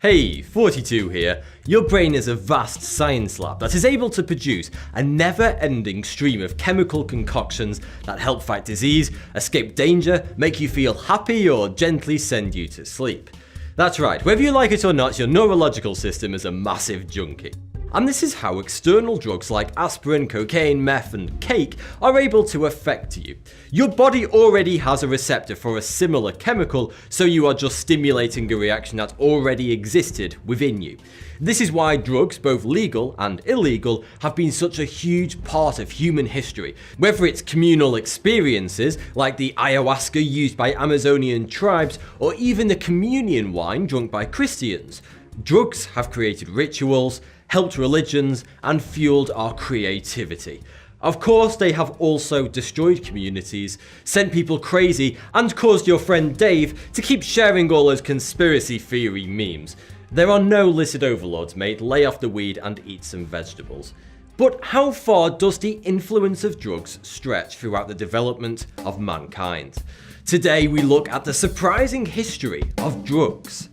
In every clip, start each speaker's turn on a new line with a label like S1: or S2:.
S1: Hey, 42 here. Your brain is a vast science lab that is able to produce a never-ending stream of chemical concoctions that help fight disease, escape danger, make you feel happy, or gently send you to sleep. That's right, whether you like it or not, your neurological system is a massive junkie. And this is how external drugs like aspirin, cocaine, meth, and cake are able to affect you. Your body already has a receptor for a similar chemical, so you are just stimulating a reaction that already existed within you. This is why drugs, both legal and illegal, have been such a huge part of human history. Whether it's communal experiences, like the ayahuasca used by Amazonian tribes, or even the communion wine drunk by Christians, drugs have created rituals, helped religions, and fueled our creativity. Of course, they have also destroyed communities, sent people crazy, and caused your friend Dave to keep sharing all those conspiracy theory memes. There are no illicit overlords, mate. Lay off the weed and eat some vegetables. But how far does the influence of drugs stretch throughout the development of mankind? Today we look at the surprising history of drugs.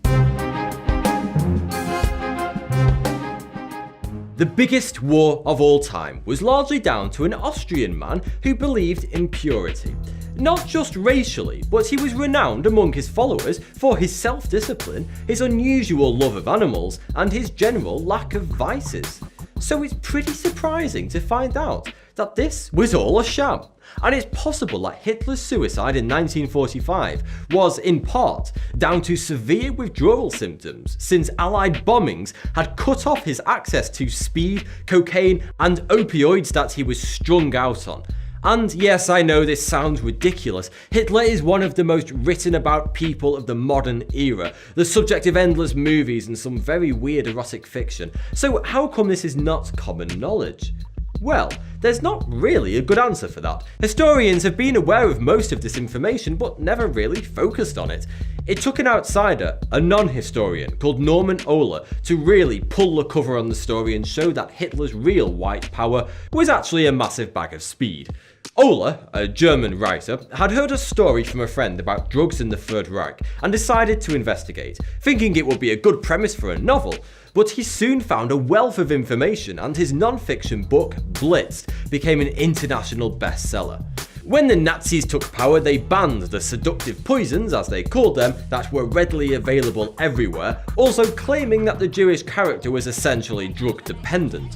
S1: The biggest war of all time was largely down to an Austrian man who believed in purity. Not just racially, but he was renowned among his followers for his self-discipline, his unusual love of animals, and his general lack of vices. So it's pretty surprising to find out that this was all a sham. And it's possible that Hitler's suicide in 1945 was, in part, down to severe withdrawal symptoms, since Allied bombings had cut off his access to speed, cocaine, and opioids that he was strung out on. And yes, I know this sounds ridiculous. Hitler is one of the most written about people of the modern era, the subject of endless movies and some very weird erotic fiction. So how come this is not common knowledge? Well, there's not really a good answer for that. Historians have been aware of most of this information, but never really focused on it. It took an outsider, a non-historian called Norman Ohler, to really pull the cover on the story and show that Hitler's real white power was actually a massive bag of speed. Ohler, a German writer, had heard a story from a friend about drugs in the Third Reich and decided to investigate, thinking it would be a good premise for a novel. But he soon found a wealth of information, and his non-fiction book, Blitzed, became an international bestseller. When the Nazis took power, they banned the seductive poisons, as they called them, that were readily available everywhere, also claiming that the Jewish character was essentially drug dependent.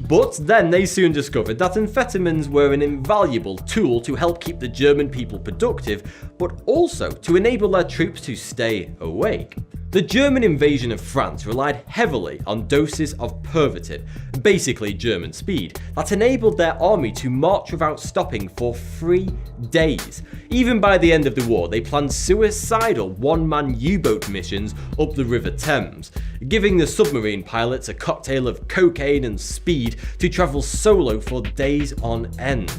S1: But then they soon discovered that amphetamines were an invaluable tool to help keep the German people productive, but also to enable their troops to stay awake. The German invasion of France relied heavily on doses of Pervitin, basically German speed, that enabled their army to march without stopping for 3 days. Even by the end of the war, they planned suicidal one-man U-boat missions up the River Thames, giving the submarine pilots a cocktail of cocaine and speed to travel solo for days on end.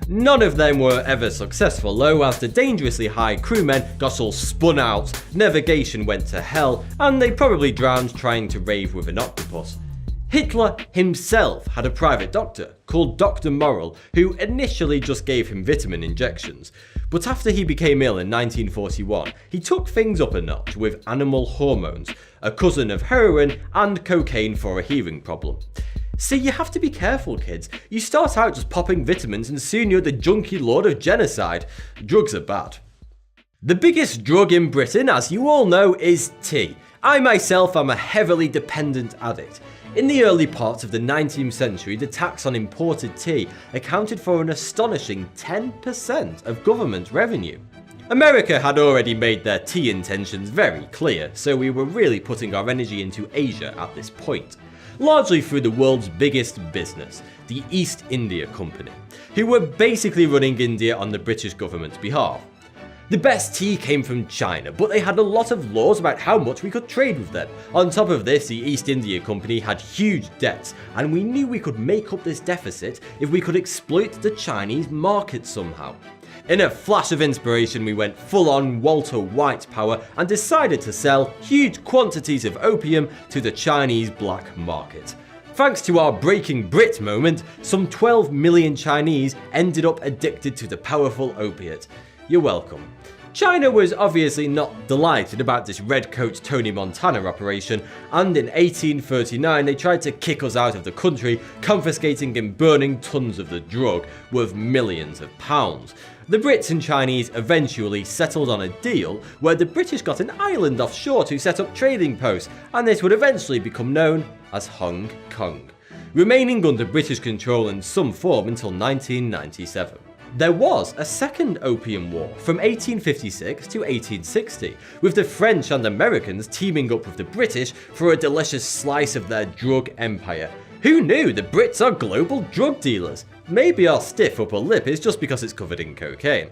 S1: None of them were ever successful though, as the dangerously high crewmen got all spun out, navigation went to hell, and they probably drowned trying to rave with an octopus. Hitler himself had a private doctor called Dr. Morrell, who initially just gave him vitamin injections. But after he became ill in 1941, he took things up a notch with animal hormones, a cousin of heroin, and cocaine for a hearing problem. See, you have to be careful, kids. You start out just popping vitamins and soon you're the junkie lord of genocide. Drugs are bad. The biggest drug in Britain, as you all know, is tea. I myself am a heavily dependent addict. In the early parts of the 19th century, the tax on imported tea accounted for an astonishing 10% of government revenue. America had already made their tea intentions very clear, so we were really putting our energy into Asia at this point. Largely through the world's biggest business, the East India Company, who were basically running India on the British government's behalf. The best tea came from China, but they had a lot of laws about how much we could trade with them. On top of this, the East India Company had huge debts, and we knew we could make up this deficit if we could exploit the Chinese market somehow. In a flash of inspiration, we went full-on Walter White power and decided to sell huge quantities of opium to the Chinese black market. Thanks to our Breaking Brit moment, some 12 million Chinese ended up addicted to the powerful opiate. You're welcome. China was obviously not delighted about this redcoat Tony Montana operation, and in 1839 they tried to kick us out of the country, confiscating and burning tons of the drug, worth millions of pounds. The Brits and Chinese eventually settled on a deal where the British got an island offshore to set up trading posts, and this would eventually become known as Hong Kong, remaining under British control in some form until 1997. There was a second Opium War from 1856 to 1860, with the French and Americans teaming up with the British for a delicious slice of their drug empire. Who knew the Brits are global drug dealers? Maybe our stiff upper lip is just because it's covered in cocaine.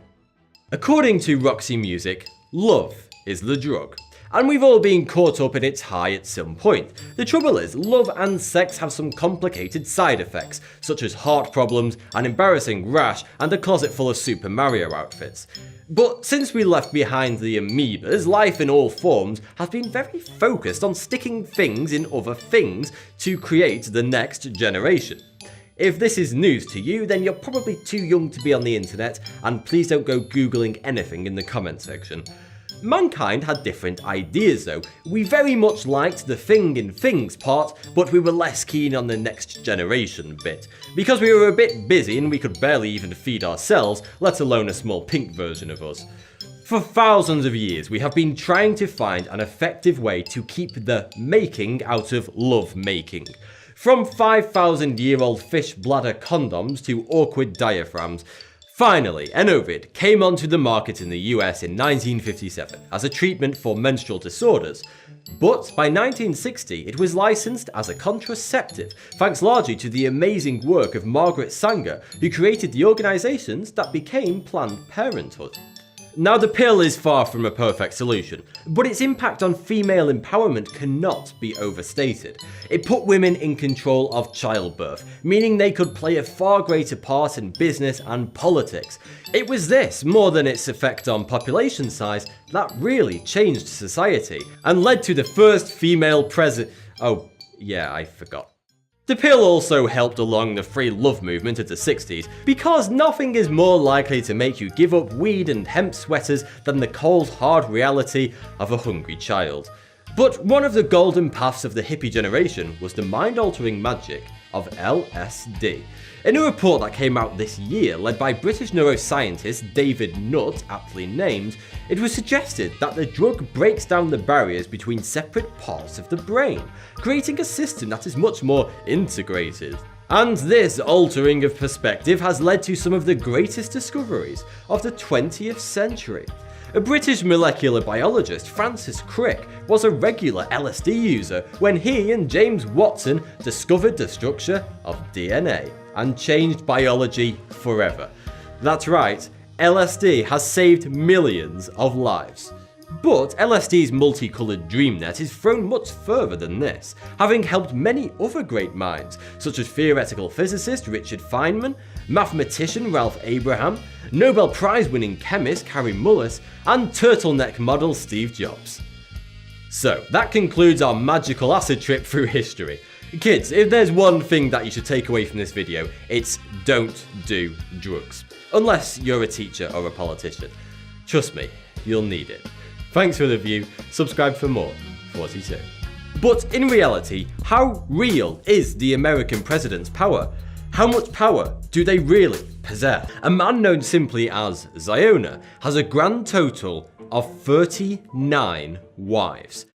S1: According to Roxy Music, love is the drug. And we've all been caught up in its high at some point. The trouble is, love and sex have some complicated side effects, such as heart problems, an embarrassing rash, and a closet full of Super Mario outfits. But since we left behind the amoebas, life in all forms has been very focused on sticking things in other things to create the next generation. If this is news to you, then you're probably too young to be on the internet, and please don't go googling anything in the comment section. Mankind had different ideas though. We very much liked the thing in things part, but we were less keen on the next generation bit, because we were a bit busy and we could barely even feed ourselves, let alone a small pink version of us. For thousands of years, we have been trying to find an effective way to keep the making out of love making. From 5,000-year-old fish bladder condoms to awkward diaphragms. Finally, Enovid came onto the market in the US in 1957 as a treatment for menstrual disorders, but by 1960 it was licensed as a contraceptive, thanks largely to the amazing work of Margaret Sanger, who created the organisations that became Planned Parenthood. Now, the pill is far from a perfect solution, but its impact on female empowerment cannot be overstated. It put women in control of childbirth, meaning they could play a far greater part in business and politics. It was this, more than its effect on population size, that really changed society, and led to the first female president. Oh, yeah, I forgot. The pill also helped along the free love movement of the 60s, because nothing is more likely to make you give up weed and hemp sweaters than the cold, hard reality of a hungry child. But one of the golden paths of the hippie generation was the mind-altering magic of LSD. In a report that came out this year, led by British neuroscientist David Nutt, aptly named, it was suggested that the drug breaks down the barriers between separate parts of the brain, creating a system that is much more integrated. And this altering of perspective has led to some of the greatest discoveries of the 20th century. A British molecular biologist, Francis Crick, was a regular LSD user when he and James Watson discovered the structure of DNA and changed biology forever. That's right, LSD has saved millions of lives. But LSD's multicoloured dream net is thrown much further than this, having helped many other great minds, such as theoretical physicist Richard Feynman, mathematician Ralph Abraham, Nobel Prize-winning chemist Kary Mullis, and turtleneck model Steve Jobs. So, that concludes our magical acid trip through history. Kids, if there's one thing that you should take away from this video, it's don't do drugs. Unless you're a teacher or a politician. Trust me, you'll need it. Thanks for the view, subscribe for more. 42. But in reality, how real is the American president's power? How much power do they really possess? A man known simply as Ziona has a grand total of 39 wives.